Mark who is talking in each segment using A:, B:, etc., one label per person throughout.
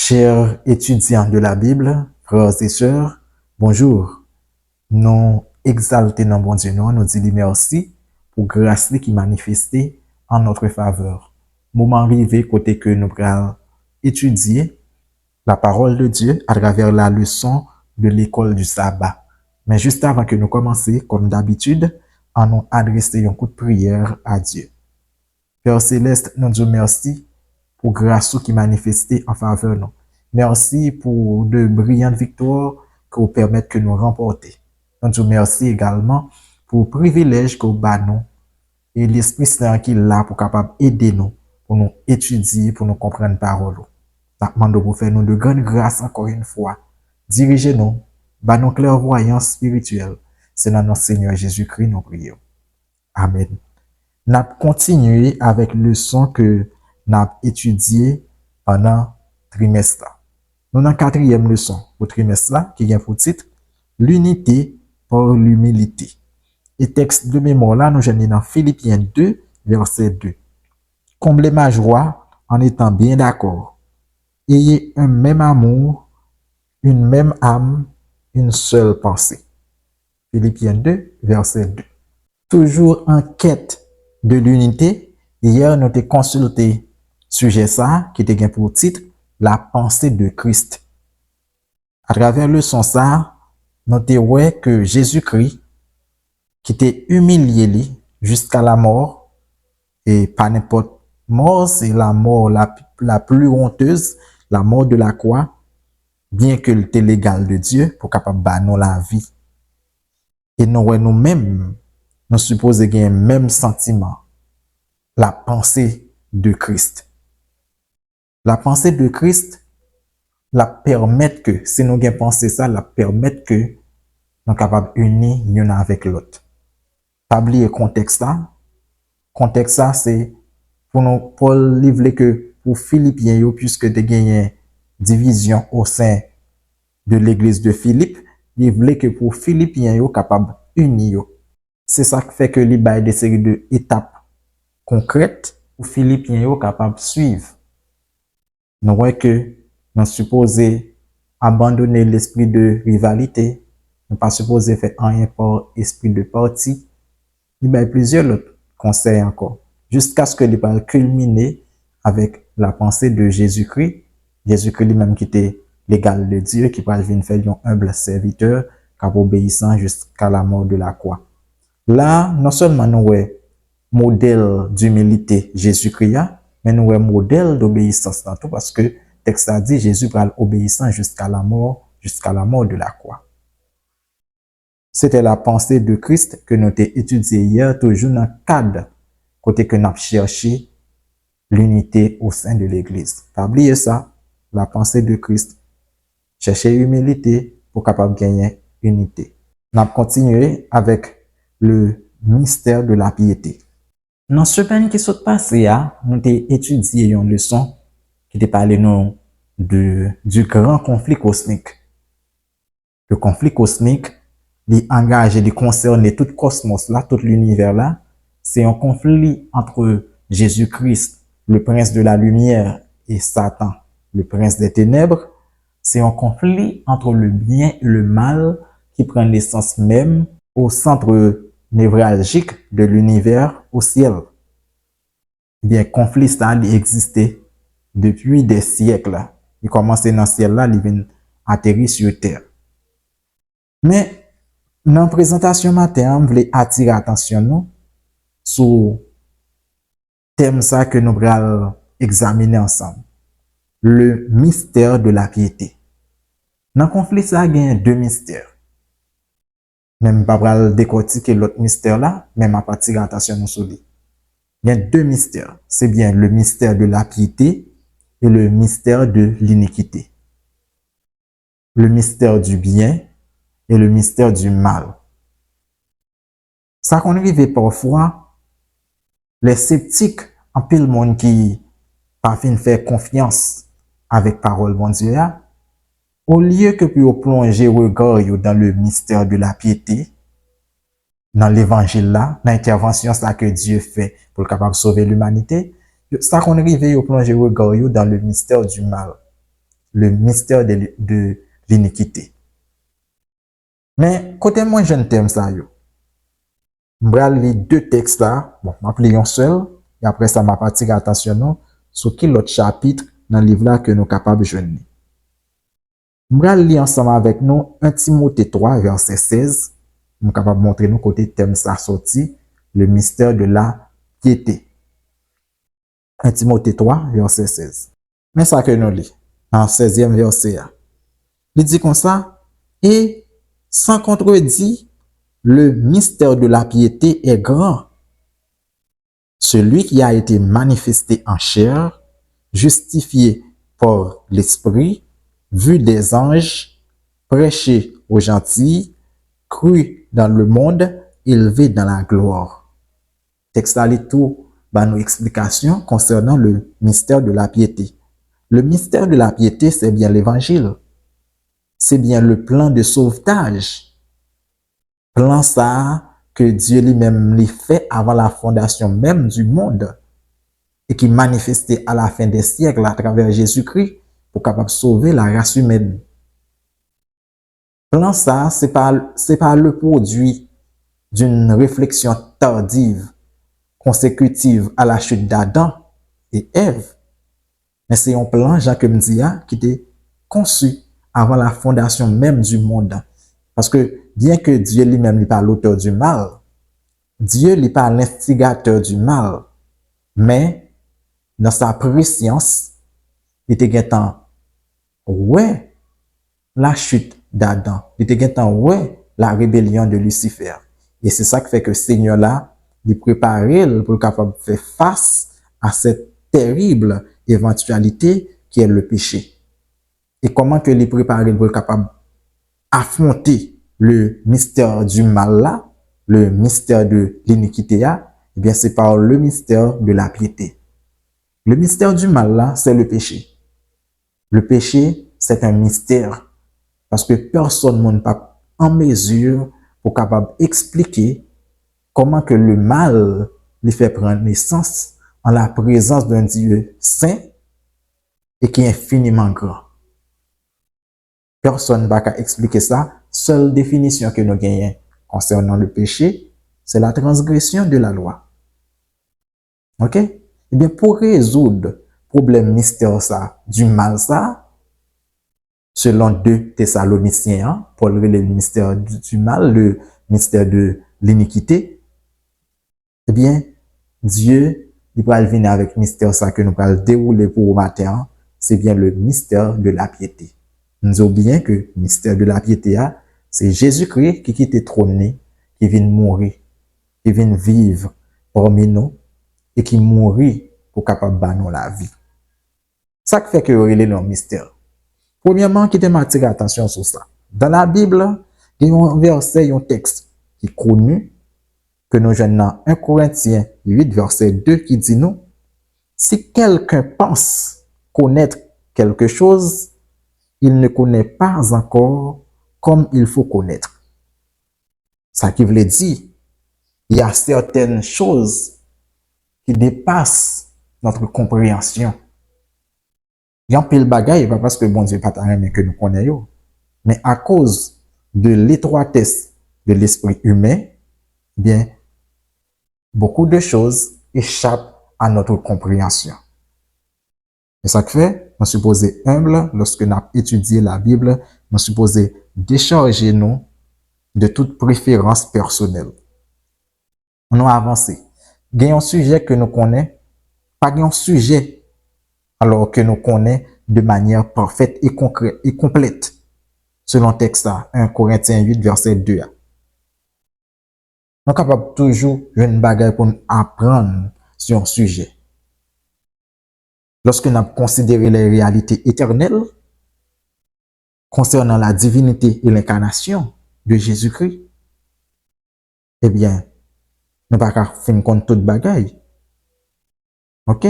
A: Chers étudiants de la Bible, frères et sœurs, bonjour. Nous exaltons notre bon Dieu, nous disons merci pour grâce qui manifestée en notre faveur. Moment arrivé côté que nous allons étudier la parole de Dieu à travers la leçon de l'école du sabbat. Mais juste avant que nous commencions, comme d'habitude, en nous adresser un coup de prière à Dieu. Père Céleste, nous disons merci pour grâce qui manifestée en faveur de nous. Merci pour de brillantes victoires que vous permettez que nous remporter. Nous disons merci également pour le privilège que vous nous et l'Esprit Saint qui est là pour capable aider nous, pour nous étudier, pour nous comprendre la parole. Nous demandons pour faire nous de grandes grâces encore une fois. Dirigez-nous, nous clairvoyance spirituelle. C'est dans notre Seigneur Jésus-Christ nous prions. Amen. Nous continué avec le leçon que nous avons étudié pendant trimestre. Nous avons la quatrième leçon au trimestre qui vient pour titre l'unité par l'humilité. Et texte de mémoire là, nous sommes dans Philippiens 2, verset 2. Comblez ma joie en étant bien d'accord. Ayez un même amour, une même âme, une seule pensée. Philippiens 2, verset 2. Toujours en quête de l'unité, hier nous avons consulté sujet ça qui était pour titre la pensée de Christ. À travers le son ça, nous avons vu que Jésus-Christ qui était humilié jusqu'à la mort, et pas n'importe mort, c'est la mort la plus honteuse, la mort de la croix, bien que le légal de Dieu pour capable nous la vie. Et nous-mêmes, nous supposons qu'il y ait un même sentiment, la pensée de Christ. La pensée de Christ la permet que, si nous avons pensé ça, la permet que nous sommes capables d'unir l'un avec l'autre. Pas oublier le contexte ça. Contexte ça, c'est pour nous, Paul livre que pour Philippiens, puisque de gagner division au sein de l'église de Philippe, il voulait que pour Philippiens, capable unir. C'est ça qui fait que il y a des séries d'étapes concrètes pour Philippiens capable suivre. Nous voyons que nous supposé abandonner l'esprit de rivalité, nous pas supposé faire rien par esprit de parti. Il y a plusieurs autres conseils encore, jusqu'à ce que les balles culminer avec la pensée de Jésus-Christ, Jésus-Christ lui-même qui était l'égal de Dieu, qui va venir faire un humble serviteur, qui obéissant jusqu'à la mort de la croix. Là, non seulement nous avons modèle d'humilité Jésus-Christ, mais nous avons modèle d'obéissance dans tout, parce que le texte a dit Jésus va obéissant jusqu'à la mort de la croix. C'était la pensée de Christ que nous avons étudié hier, toujours dans le cadre, côté que nous avons cherché l'unité au sein de l'Église. Pas oublier ça, la pensée de Christ. Chercher l'humilité pour capable gagner unité. Nous avons continué avec le mystère de la piété. Dans ce semaine qui s'est passé, nous avons étudié une leçon qui était parlé du grand conflit cosmique. Le conflit cosmique, il engage et il concerne tout le cosmos là, tout l'univers là. C'est un conflit entre Jésus-Christ, le prince de la lumière, et Satan, le prince des ténèbres. C'est un conflit entre le bien et le mal qui prend l'essence même au centre névralgique de l'univers au ciel. Eh bien, conflit ça, il existait depuis des siècles. Il commençait dans le ciel là, il vient atterrir sur terre. Mais, dans la présentation matin, je voulais attirer l'attention nous sur le thème ça que nous allons examiner ensemble. Le mystère de la piété. Dans le conflit ça, il y a deux mystères. Même pas pour décortiquer l'autre mystère là, même à partir d'attention sur lui. Il y a deux mystères. C'est bien le mystère de la piété et le mystère de l'iniquité. Le mystère du bien et le mystère du mal. Ça qu'on arrive parfois, les sceptiques, en pile monde qui pas fin faire confiance avec parole bon Dieu, au lieu que pour plonger regard dans le mystère de la piété, dans l'évangile là, dans l'intervention ça que Dieu fait pour capable sauver l'humanité, ça qu'on arrive au plonger regard dans le mystère du mal. le mystère de l'iniquité. Mais, côté moi, je t'aime ça, yo. M'bral li deux textes là, bon, m'a pli yon seul, et après ça m'a parti attention non, sur qui l'autre chapitre dans le livre là que nous capables de joindre. M'bral li ensemble avec nous 1 Timothée 3, verset 16, nous capable de montrer nous côté thème ça sorti, le mystère de la piété. 1 Timothée 3, verset 16. Mais ça que nous lit, en 16e verset, il dit comme ça, et sans contredit, le mystère de la piété est grand. Celui qui a été manifesté en chair, justifié par l'Esprit, vu des anges, prêché aux gentils, cru dans le monde, élevé dans la gloire. Texte là, tout, nos explications concernant le mystère de la piété. Le mystère de la piété, c'est bien l'évangile. C'est bien le plan de sauvetage. Plan ça que Dieu lui-même lui fait avant la fondation même du monde et qui manifestait à la fin des siècles à travers Jésus-Christ pour capable sauver la race humaine. Plan ça, c'est pas le produit d'une réflexion tardive, consécutive à la chute d'Adam et Ève, mais c'est un plan, Jacques Mdia, qui était conçu avant la fondation même du monde. Parce que bien que Dieu lui-même n'est pas l'auteur du mal, Dieu n'est pas l'instigateur du mal, mais dans sa préscience, il était temps, ouais, la chute d'Adam, il était temps, ouais, la rébellion de Lucifer. Et c'est ça qui fait que Seigneur là, il préparait pour capable faire face à cette terrible éventualité qui est le péché. Et comment que les préparer pour capable affronter le mystère du mal là, le mystère de l'iniquité là, eh bien c'est par le mystère de la piété. Le mystère du mal là, c'est le péché. Le péché, c'est un mystère parce que personne n'est pas en mesure pour capable expliquer comment que le mal lui fait prendre naissance en la présence d'un Dieu saint et qui est infiniment grand. Personne ne va expliquer ça. Seule définition que nous gagnons concernant le péché, c'est la transgression de la loi. Ok? Eh bien, pour résoudre le problème mystère ça, du mal ça, selon 2 Thessaloniciens, Paul le mystère du mal, le mystère de l'iniquité, eh bien, Dieu, il va venir avec mystère ça que nous allons dérouler pour le matin, c'est bien le mystère de la piété. Nous avons bien que le mystère de la piété, c'est Jésus-Christ qui était trôné, qui vient mourir, qui vient vivre parmi nous et qui mourit pour capable de la vie. Ça qui fait que il est dans le mystère. Premièrement, qui te m'attire attention sur ça. Dans la Bible, il y a un verset, un texte qui est connu, que nous jeunes dans 1 Corinthiens 8, verset 2, qui dit nous, si quelqu'un pense connaître quelque chose, il ne connaît pas encore comme il faut connaître. Ça qui veut dire, il y a certaines choses qui dépassent notre compréhension. Il y a un pile bagaille, pas parce que bon Dieu pas mais que nous connaissons, mais à cause de l'étroitesse de l'esprit humain, bien, beaucoup de choses échappent à notre compréhension. Et ça fait, nous supposons humble lorsque nous étudions la Bible, nous supposons décharger nous de toute préférence personnelle. On a avancé. Il y a un sujet que nous connaissons, pas un sujet alors que nous connaissons de manière parfaite et concrète et complète. Selon texte 1 Corinthiens 8, verset 2. Nous sommes capables toujours une bagaille pour nous apprendre sur un sujet. Lorsque nous considérons les réalités éternelles concernant la divinité et l'incarnation de Jésus-Christ, eh bien, nous ne pouvons pas faire compte toute bagaille. Ok?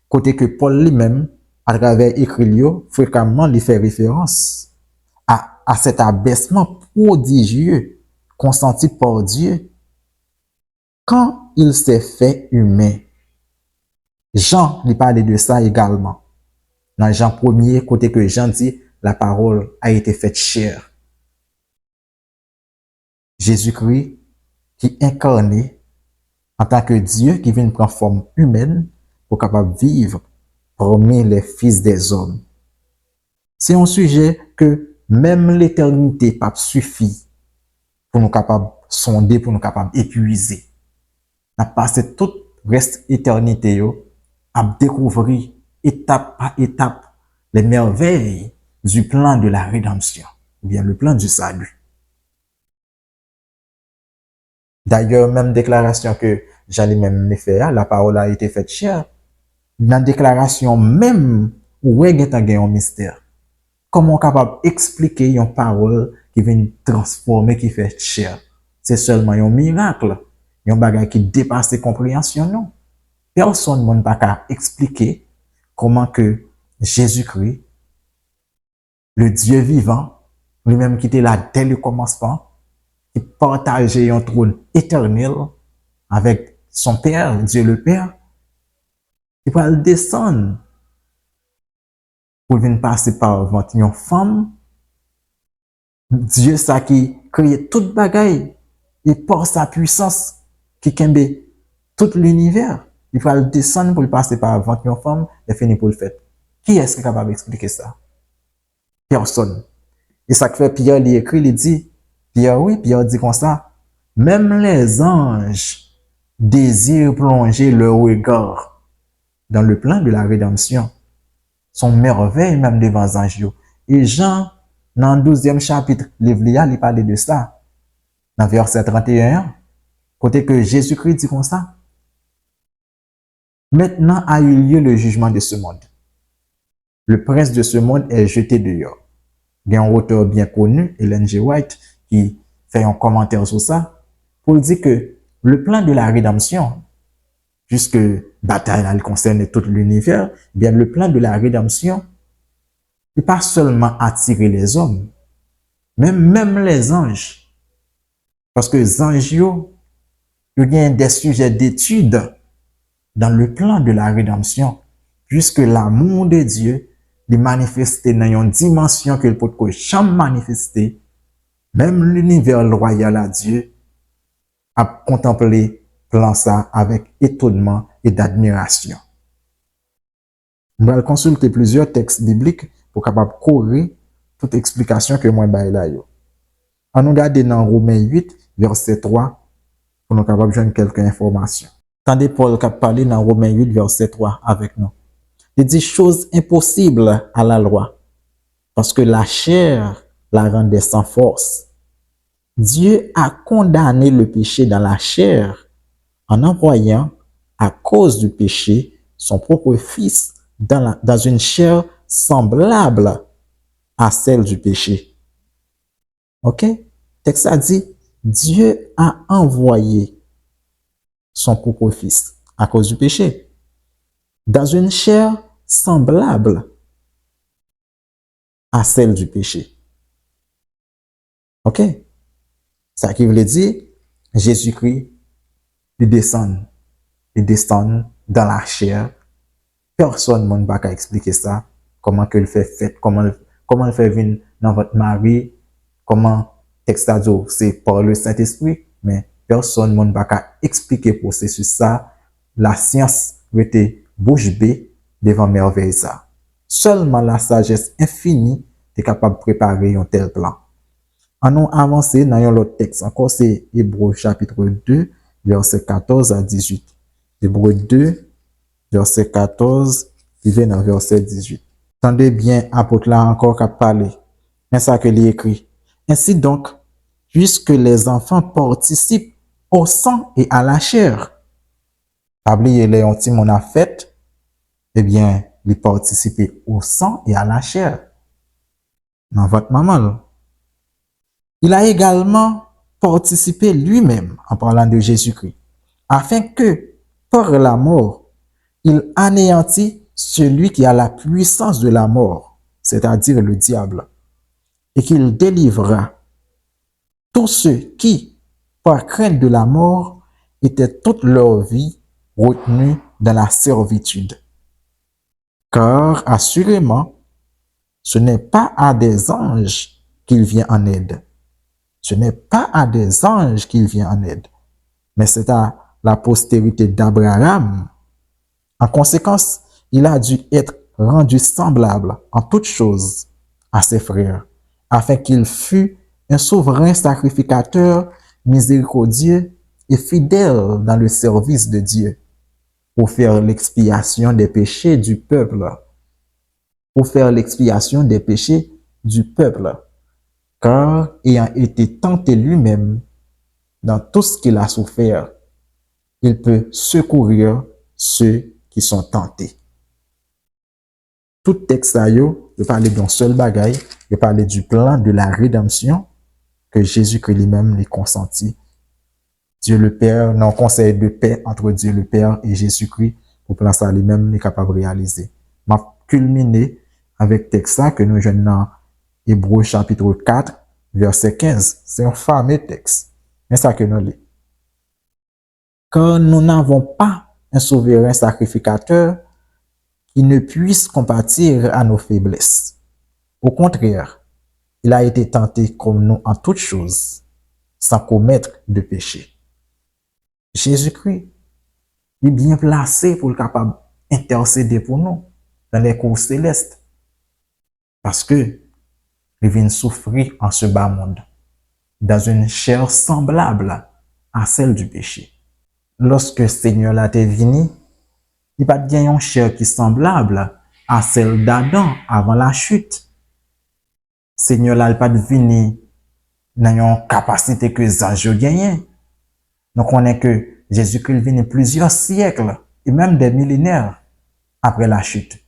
A: Côté que Paul lui-même, à travers écrit, fréquemment, il fait référence à cet abaissement prodigieux consenti par Dieu quand il s'est fait humain. Jean lui parlait de ça également. Dans Jean 1er, côté que Jean dit, la parole a été faite chair. Jésus-Christ qui incarné en tant que Dieu qui vient prendre forme humaine pour capable vivre parmi les fils des hommes. C'est un sujet que même l'éternité pas suffit pour nous capable sonder, pour nous capable épuiser. On a passé toute reste éternité à découvrir étape par étape les merveilles du plan de la rédemption, ou bien le plan du salut. D'ailleurs, même déclaration que j'allais même faire, la parole a été faite chair. Dans la déclaration même, où est un mystère. Comment capable d'expliquer une parole qui vient transformer, qui fait chair? C'est seulement un miracle, un bagage qui dépasse les compréhensions, non? Personne ne peut pas expliquer comment que Jésus-Christ, le Dieu vivant, lui-même qui était là dès le commencement, qui partageait un trône éternel avec son Père, Dieu le Père, il va le descendre pour venir passer par ventre une femme. Dieu ça qui crée toute bagaille et par sa puissance qui kembe tout l'univers. Il va le descendre pour passer par ventre une femme et finir pour le faire. Qui est-ce qui est capable d'expliquer ça? Personne. Et ça que fait Pierre, il écrit, il dit, Pierre dit comme ça, même les anges désirent plonger leur regard dans le plan de la rédemption. Son merveille même devant les anges. Et Jean, dans le 12e chapitre, il parlait de ça. Dans verset 31, côté que Jésus-Christ dit comme ça. Maintenant a eu lieu le jugement de ce monde. Le prince de ce monde est jeté dehors. Il y a un auteur bien connu, Ellen G. White, qui fait un commentaire sur ça, pour dire que le plan de la rédemption, puisque bataille elle concerne tout l'univers, bien le plan de la rédemption n'est pas seulement attirer les hommes, même les anges. Parce que les anges, il y a des sujets d'étude dans le plan de la rédemption, puisque l'amour de Dieu est manifesté dans une dimension que le peut jamais manifester. Même l'univers royal à Dieu a contemplé plan ça avec étonnement et d'admiration. On va consulter plusieurs textes bibliques pour capable courir toute explication que moi bail là yo. On nous regarde dans Romains 8 verset 3 pour nous capable joindre quelques informations. Attendez Paul qui a parlé dans Romains 8 verset 3 avec nous. Il dit choses impossibles à la loi parce que la chair la rendait sans force. Dieu a condamné le péché dans la chair en envoyant à cause du péché son propre fils dans une chair semblable à celle du péché. Ok? Texte a dit, Dieu a envoyé son propre fils à cause du péché dans une chair semblable à celle du péché. Ok? Ça qui veut dire, Jésus-Christ, il descend dans la chair. Personne ne peut expliquer ça. Comment que le fait, comment le fait venir dans votre mari, comment texte a dit, c'est par le Saint-Esprit, mais personne ne peut expliquer le processus ça. La science était bouche bée devant merveille ça. Seulement la sagesse infinie est capable de préparer un tel plan. En nous avancer dans l'autre texte, encore c'est Hébreux chapitre 2, verset 14 à 18. Hébreux 2, verset 14, il vient dans verset 18. Tendez bien, apôtre là encore qu'à parler. Mais ça que l'est écrit. Ainsi donc, puisque les enfants participent au sang et à la chair, oubliez les petits mon a fait, eh bien, ils participent au sang et à la chair. Dans votre maman, là. Il a également participé lui-même, en parlant de Jésus-Christ, afin que, par la mort, il anéantit celui qui a la puissance de la mort, c'est-à-dire le diable, et qu'il délivra tous ceux qui, par crainte de la mort, étaient toute leur vie retenus dans la servitude. Car assurément, ce n'est pas à des anges qu'il vient en aide. Ce n'est pas à des anges qu'il vient en aide, mais c'est à la postérité d'Abraham. En conséquence, il a dû être rendu semblable en toutes choses à ses frères, afin qu'il fût un souverain sacrificateur miséricordieux et fidèle dans le service de Dieu, pour faire l'expiation des péchés du peuple. Pour faire l'expiation des péchés du peuple. Car ayant été tenté lui-même dans tout ce qu'il a souffert, il peut secourir ceux qui sont tentés. Tout texte là, yo, il parle d'un seul bagaille, il parle du plan de la rédemption que Jésus-Christ lui-même les consentit. Dieu le Père, non conseil de paix entre Dieu le Père et Jésus-Christ, pour plan ça lui-même est capable de réaliser. M'a culminé avec texte ça que nous jeunes dans Hébreux chapitre 4, verset 15. C'est un fameux texte. Mais ça que nous lit. Car nous n'avons pas un souverain sacrificateur qui ne puisse compatir à nos faiblesses. Au contraire, il a été tenté comme nous en toutes choses, sans commettre de péché. Jésus-Christ est bien placé pour le capable d'intercéder pour nous dans les cours célestes. Parce que il vient souffrir en ce bas monde, dans une chair semblable à celle du péché. Lorsque le Seigneur l'a été venu, il va gagner une chair qui est semblable à celle d'Adam avant la chute. Seigneur l'a pas venu dans une capacité que Zage gagnait. Donc on est que Jésus-Christ est venu plusieurs siècles et même des millénaires après la chute.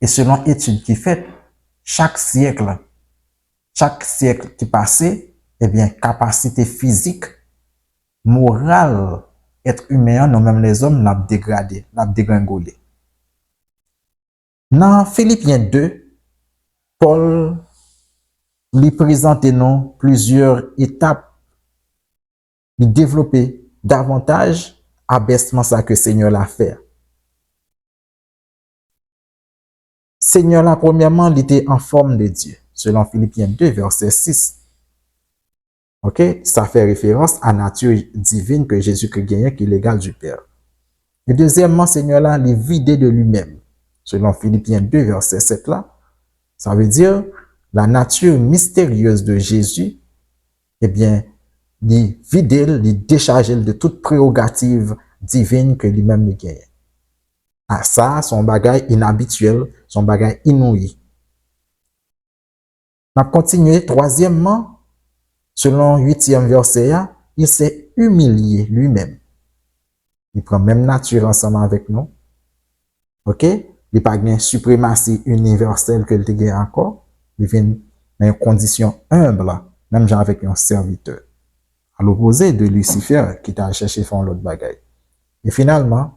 A: Et selon études qui fait, chaque siècle qui passait, eh bien, capacité physique, morale, être humain, nous même les hommes, n'a dégradé, n'a dégringolé. Dans Philippiens 2, Paul lui présente nous plusieurs étapes de développer davantage abaissement ça que Seigneur l'a fait. Seigneur là, premièrement, il était en forme de Dieu, selon Philippiens 2, verset 6. Ok, ça fait référence à la nature divine que Jésus-Christ gagnait, qui est l'égale du Père. Et deuxièmement, Seigneur là, il est vidé de lui-même, selon Philippiens 2, verset 7 là. Ça veut dire, la nature mystérieuse de Jésus, eh bien, il vide, il décharge de toute prérogative divine que lui-même gagne. À ça, son bagage inhabituel, son bagage inouï. On a continué. Troisièmement, selon 8e verset, il s'est humilié lui-même. Il prend même nature ensemble avec nous. Ok? Il n'a pas une suprématie universelle que le gagne encore. Il vient dans une condition humble, même genre avec un serviteur. À l'opposé de Lucifer qui t'a cherché faire l'autre bagaille. Et finalement,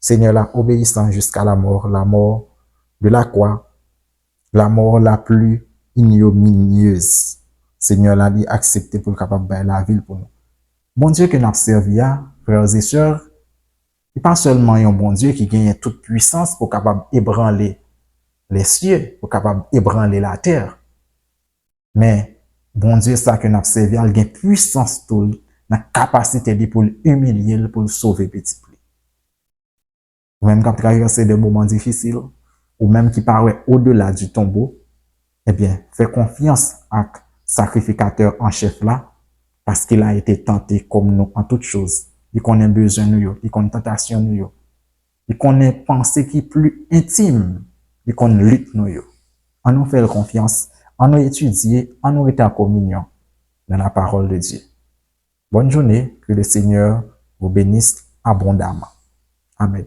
A: Seigneur l'a obéissant jusqu'à la mort de la croix, la mort la plus ignominieuse. Seigneur l'a dit accepté pour capable de la ville pour nous. Bon Dieu que nous servi, frères et sœurs, il pas seulement un bon Dieu qui gagne toute puissance pour capable ébranler les cieux, pour capable ébranler la terre. Mais bon Dieu ça que nous servi, il gagne puissance tout, la capacité de pour humilier, pour sauver petit peu. Ou même quand traverser des moments difficiles, ou même qui paraît au-delà du tombeau, eh bien, fais confiance à sacrificateur en chef là, parce qu'il a été tenté comme nous en toutes choses. Il connaît besoin de nous, il connaît tentation de nous, il connaît pensée qui est plus intime, il connaît lutte nous. En nous faire confiance, en nous étudier, en nous être en communion dans la parole de Dieu. Bonne journée, que le Seigneur vous bénisse abondamment. Amen.